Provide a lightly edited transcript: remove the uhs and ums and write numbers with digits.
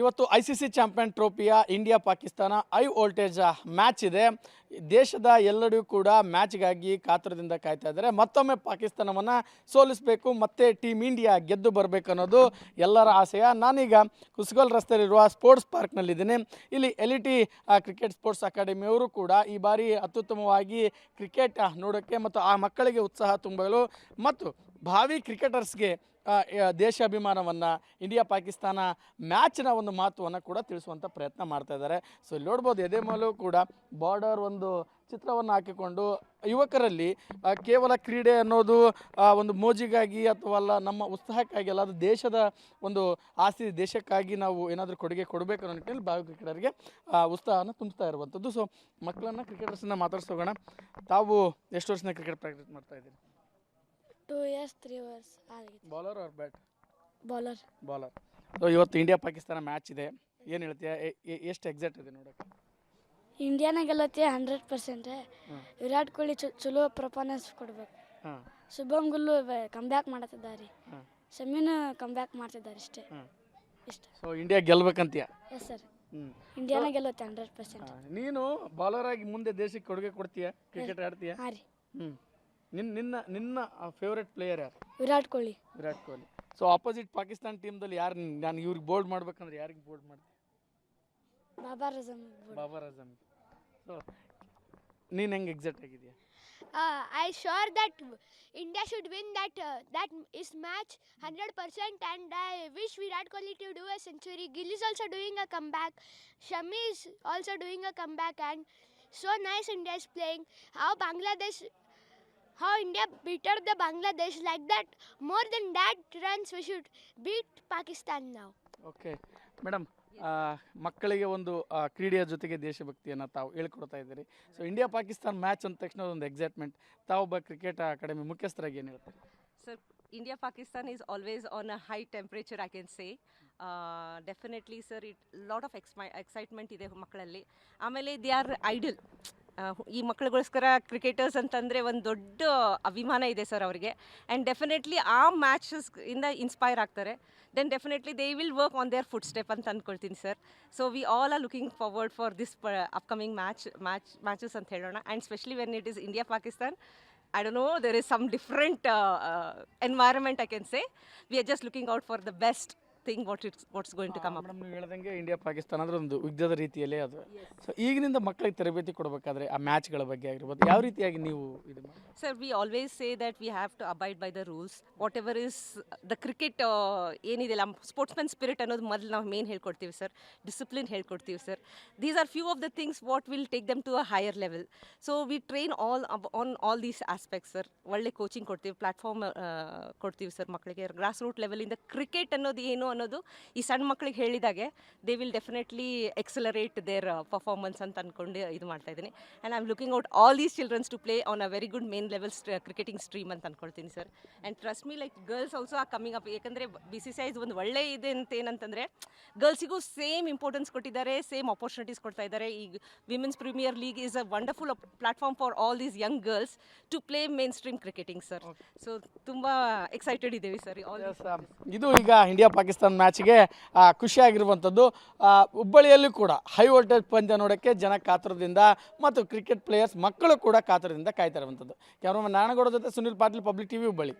ಇವತ್ತು ICC champion ಟ್ರೋಫಿಯ India Pakistan high voltage match ಇದೆ. ದೇಶದ ಎಲ್ಲರೂ ಕೂಡ ಮ್ಯಾಚ್ಗಾಗಿ ಕಾತರದಿಂದ ಕಾಯ್ತಾ ಇದ್ದಾರೆ. ಮತ್ತೊಮ್ಮೆ ಪಾಕಿಸ್ತಾನವನ್ನು ಸೋಲಿಸಬೇಕು, ಮತ್ತೆ ಟೀಮ್ ಇಂಡಿಯಾ ಗೆದ್ದು ಬರಬೇಕು ಅನ್ನೋದು ಎಲ್ಲರ ಆಸೆಯ. ನಾನೀಗ ಕುಸ್ಗಲ್ ರಸ್ತೆಯಲ್ಲಿರುವ ಸ್ಪೋರ್ಟ್ಸ್ ಪಾರ್ಕ್ನಲ್ಲಿದ್ದೀನಿ. ಇಲ್ಲಿ ಎಲಿಟಿ ಕ್ರಿಕೆಟ್ ಸ್ಪೋರ್ಟ್ಸ್ ಅಕಾಡೆಮಿಯವರು ಕೂಡ ಈ ಬಾರಿ ಅತ್ಯುತ್ತಮವಾಗಿ ಕ್ರಿಕೆಟ್ ನೋಡೋಕ್ಕೆ ಮತ್ತು ಆ ಮಕ್ಕಳಿಗೆ ಉತ್ಸಾಹ ತುಂಬಲು ಮತ್ತು ಭಾವಿ ಕ್ರಿಕೆಟರ್ಸ್ಗೆ ದೇಶಾಭಿಮಾನವನ್ನು, ಇಂಡಿಯಾ ಪಾಕಿಸ್ತಾನ ಮ್ಯಾಚ್ನ ಒಂದು ಮಹತ್ವವನ್ನು ಕೂಡ ತಿಳಿಸುವಂಥ ಪ್ರಯತ್ನ ಮಾಡ್ತಾ ಇದ್ದಾರೆ. ಸೊ ಇಲ್ಲಿ ನೋಡ್ಬೋದು, ಎದೆ ಮೇಲೂ ಕೂಡ ಬಾರ್ಡರ್ ಒಂದು ಚಿತ್ರವನ್ನು ಹಾಕಿಕೊಂಡು ಯುವಕರಲ್ಲಿ ಕೇವಲ ಕ್ರೀಡೆ ಅನ್ನೋದು ಒಂದು ಮೋಜಿಗಾಗಿ ಅಥವಾ ಅಲ್ಲ, ನಮ್ಮ ಉತ್ಸಾಹಕ್ಕಾಗಿ ಅಲ್ಲ, ಅದು ದೇಶದ ಒಂದು ಆಸ್ತಿ, ದೇಶಕ್ಕಾಗಿ ನಾವು ಏನಾದರೂ ಕೊಡುಗೆ ಕೊಡಬೇಕು ಅನ್ನೋ ನಿಟ್ಟಿನಲ್ಲಿ ಭಾವಿ ಕ್ರಿಕೆಟರ್ಗೆ ಉತ್ಸಾಹವನ್ನು ತುಂಬ್ತಾ ಇರುವಂಥದ್ದು. ಸೊ ಮಕ್ಕಳನ್ನು, ಕ್ರಿಕೆಟರ್ಸನ್ನ ಮಾತಾಡ್ಸೋಗೋಣ. ತಾವು ಎಷ್ಟು ವರ್ಷದಿಂದ ಕ್ರಿಕೆಟ್ ಪ್ರಾಕ್ಟೀಸ್ ಮಾಡ್ತಾ ಇದ್ದೀರಿ? 2 years 3 years ಆಗಿದೆ. Bowler or bat? Bowler. Bowler. So ಇವತ್ತು ಇಂಡಿಯಾ ಪಾಕಿಸ್ತಾನ ಮ್ಯಾಚ್ ಇದೆ, ಏನು ಹೇಳ್ತೀಯ? ಎಷ್ಟು ಎಕ್ಸಾಕ್ಟ್ ಇದೆ ನೋಡೋಕ್ಕೆ? ಇಂಡಿಯಾನ ಗೆಲ್ಲತ್ತೆ 100%. ವಿರಾಟ್ ಕೊಹ್ಲಿ ಚಲೋ ಪರ್ಫಾರ್ಮೆನ್ಸ್ ಕೊಡ್ಬೇಕು. ಹಾಂ, ಶುಭಮ್ ಗುಲ್ಲು ಕಮ್ಬ್ಯಾಕ್ ಮಾಡ್ತಿದ್ದಾರೆ. ಹಾಂ, ಶಮೀನು ಕಮ್ಬ್ಯಾಕ್ ಮಾಡ್ತಿದ್ದಾರೆ ಇಷ್ಟೇ. ಇಷ್ಟ. ಸೊ ಇಂಡಿಯಾ ಗೆಲ್ಬೇಕಂತೀಯ? ಎಸ್ ಸರ್, ಹ್ಞೂ. ಇಂಡಿಯಾನ ಗೆಲ್ಲತ್ತೆ 100%. ನೀನು ಬಾಲರ್ ಆಗಿ ಮುಂದೆ ದೇಶಕ್ಕೆ ಕೊಡುಗೆ ಕೊಡ್ತೀಯ, ಕ್ರಿಕೆಟ್ ಆಡ್ತೀಯ? ಹಾಂ ರೀ. ಹ್ಞೂ. ನಿನ್ನ ಫೇವ್ರೆಟ್ ಪ್ಲೇಯರ್ ಯಾರು? ವಿರಾಟ್ ಕೊಹ್ಲಿ. ವಿರಾಟ್ ಕೊಹ್ಲಿ. ಸೊ ಆಪೋಸಿಟ್ ಪಾಕಿಸ್ತಾನ ಟೀಮ್ದಲ್ಲಿ ಯಾರು ನಾನು ಇವ್ರಿಗೆ ಬೋಲ್ಡ್ ಮಾಡ್ಬೇಕಂದ್ರೆ ಯಾರಿಗೆ ಬೋಲ್ಡ್ ಮಾಡ್ತೀನಿ? ಬಾಬರ್ ಅಜಮ್. ಬಾಬರ್ ಅಜಮ್. ಸೊ ನೀನು ಹೆಂಗೆ ಎಕ್ಸಾಕ್ಟ್ ಆಗಿದೆಯಾ? I sure that India should win that is match 100%, and I wish Virat Kohli to do a century. Gill is also doing a comeback. Shami is also doing a comeback, and so nice India is playing. How India beated the Bangladesh like that. More than that runs we should beat Pakistan now. Okay madam, ಮಕ್ಕಳಿಗೆ ಒಂದು ಕ್ರೀಡೆಯ ಜೊತೆಗೆ ದೇಶಭಕ್ತಿಯನ್ನು ತಾವು ಹೇಳ್ಕೊಡ್ತಾ ಇದ್ದೀರಿ. So India Pakistan match ಅಂದ ತಕ್ಷಣ ಒಂದು ಎಕ್ಸೈಟ್ಮೆಂಟ್. ತಾವೊಬ್ಬ ಕ್ರಿಕೆಟ್ ಅಕಾಡೆಮಿ ಮುಖ್ಯಸ್ಥರಾಗಿ ಏನು ಹೇಳ್ತಾರೆ? Sir, India Pakistan is always on a high temperature, I can say. Definitely, sir, lot of excitement ಇದೆ ಮಕ್ಕಳಲ್ಲಿ. ಆಮೇಲೆ ದೇ ಆರ್ ಐಡಲ್. ಈ ಮಕ್ಕಳಿಗೋಸ್ಕರ ಕ್ರಿಕೆಟರ್ಸ್ ಅಂತಂದರೆ ಒಂದು ದೊಡ್ಡ ಅಭಿಮಾನ ಇದೆ ಸರ್ ಅವರಿಗೆ. ಆ್ಯಂಡ್ ಡೆಫಿನೆಟ್ಲಿ ಆ ಮ್ಯಾಚಸ್ ಇಂದ ಇನ್ಸ್ಪೈರ್ ಆಗ್ತಾರೆ. Then definitely they will work on their foot step ಅಂತ ಅಂದ್ಕೊಳ್ತೀನಿ sir. So we all are looking forward for this upcoming matches ಅಂತ ಹೇಳೋಣ. And specially when it is India Pakistan, I don't know, there is some different environment, I can say. We are just looking out for the best thing what's going to come up. Madam, ನೀವು ಹೇಳ್ದಂಗೆ India Pakistan ಅಂದರೆ ಒಂದು ಯುದ್ಧದ ರೀತಿಯಲ್ಲೇ ಅದು. So ಈಗಿನಿಂದ ಮಕ್ಕಳಿಗೆ ತರಬೇತಿ ಕೊಡಬೇಕಾದ್ರೆ ಆ ಮ್ಯಾಚ್ಗಳ ಬಗ್ಗೆ ಆಗಿರ್ಬೋದು, ಯಾವ ರೀತಿಯಾಗಿ ನೀವು ಇದು ಮಾಡಿ? Sir, we always say that we have to abide by the rules. Whatever is the cricket ಏನಿದೆಲ್ಲ ಸ್ಪೋರ್ಟ್ಸ್ಮನ್ ಸ್ಪಿರಿಟ್ ಅನ್ನೋದು ಮೊದಲು ನಾವು ಮೇನ್ ಹೇಳ್ಕೊಡ್ತೀವಿ ಸರ್. ಡಿಸಿಪ್ಲಿನ್ ಹೇಳ್ಕೊಡ್ತೀವಿ sir. These are few of the things what will take them to a higher level. So we train on all these aspects sir. ಒಳ್ಳೆ coaching ಕೊಡ್ತೀವಿ, platform ಕೊಡ್ತೀವಿ sir ಮಕ್ಕಳಿಗೆ. Grass root ಲೆವೆಲಿಂದ cricket ಅನ್ನೋದು ಏನು ಅನ್ನೋದು ಈ ಸಣ್ಣ ಮಕ್ಕಳಿಗೆ ಹೇಳಿದಾಗೆ they will definitely accelerate their performance ಅಂತ ಅಂದ್ಕೊಂಡು ಇದು ಮಾಡ್ತಾ ಇದ್ದೀನಿ. And I am looking out all these childrens to play on a very good main level cricketing stream ಅಂತ ಅಂದ್ಕೊಳ್ತೀನಿ sir. And trust me, like girls also are coming up. ಯಾಕಂದರೆ BCCI ಒಂದು ಒಳ್ಳೆ ಇದೆ ಅಂತ ಏನಂತಂದರೆ ಗರ್ಲ್ಸಿಗೂ ಸೇಮ್ ಇಂಪಾರ್ಟೆನ್ಸ್ ಕೊಟ್ಟಿದ್ದಾರೆ, ಸೇಮ್ ಆಪರ್ಚುನಿಟೀಸ್ ಕೊಡ್ತಾ ಇದ್ದಾರೆ. ಈಗ women's premier league is a wonderful platform for all these young girls to play mainstream cricketing sir. So ತುಂಬ ಎಕ್ಸೈಟೆಡ್ ಇದ್ದೀವಿ ಸರ್. ಇದು ಈಗ ಇಂಡಿಯಾ ಪಾಕಿಸ್ತಾನ ಮ್ಯಾಚ್ಗೆ ಖುಷಿಯಾಗಿರುವಂಥದ್ದು. ಹುಬ್ಬಳ್ಳಿಯಲ್ಲೂ ಕೂಡ ಹೈ ವೋಲ್ಟೇಜ್ ಪಂದ್ಯ ನೋಡೋಕ್ಕೆ ಜನ ಕಾತರದಿಂದ ಮತ್ತು ಕ್ರಿಕೆಟ್ ಪ್ಲೇಯರ್ಸ್ ಮಕ್ಕಳು ಕೂಡ ಕಾತರದಿಂದ ಕಾಯ್ತಾ ಇರುವಂಥದ್ದು. ಕ್ಯಾಮ್ರಾಮನ್ ನಾರಾಯಣಗೌಡ ಜೊತೆ ಸುನಿಲ್ ಪಾಟೀಲ್, ಪಬ್ಲಿಕ್ TV, ಹುಬ್ಬಳ್ಳಿ.